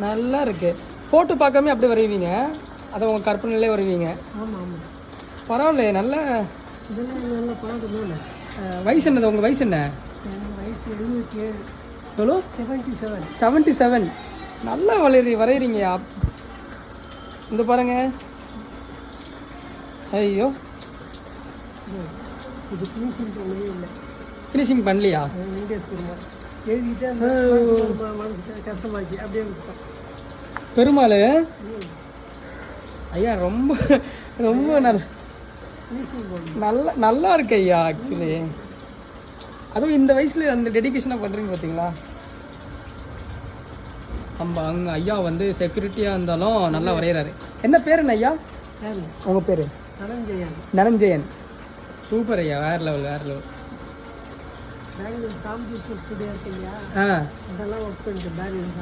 நல்லா இருக்கு. போட்டு பார்க்காம அப்படி வரைவீங்க, அதை உங்கள் கற்பனையிலே வருவீங்க. ஆமாம் ஆமாம், பரவாயில்லையே. நல்ல இதெல்லாம் நல்ல பழக்கம் தானே. வயசு என்னது உங்கள் வயசு என்ன? வயசு 77. எவ்வளோ? 77. 77. நல்லா வரைகிறீங்கய்யா. இந்த பாருங்க. ஐயோ, இது ஃபினிஷிங் பண்ணவே இல்லை. ஃபினிஷிங் பண்ணலையா? வெங்கடேஸ்வரர் எழுதிட்டு மனசு கஷ்டமாச்சு, அப்படியே விட்டோம். பெருமாள் ஐயா ரொம்ப ரொம்ப நல்லா நல்லா இருக்கு ஐயா. ஆக்சுவலி அதுவும் இந்த வயசில் அந்த டெடிக்கேஷனாக பண்ணுறீங்க பார்த்தீங்களா. நம்ம அங்கே ஐயா வந்து செக்யூரிட்டியாக இருந்தாலும் நல்லா வரைகிறாரு. என்ன பேர் என்ன ஐயா உங்கள் பேர்? தனஞ்சயன். தனஞ்சயன். சூப்பர் ஐயா, வேறு லெவல் வேறு லெவல். பெங்களூர் சாம்பி ஸ்டுடியோ இருக்கு இல்லையா, அதெல்லாம் ஒர்க் பண்ணிட்டு பெங்களூர்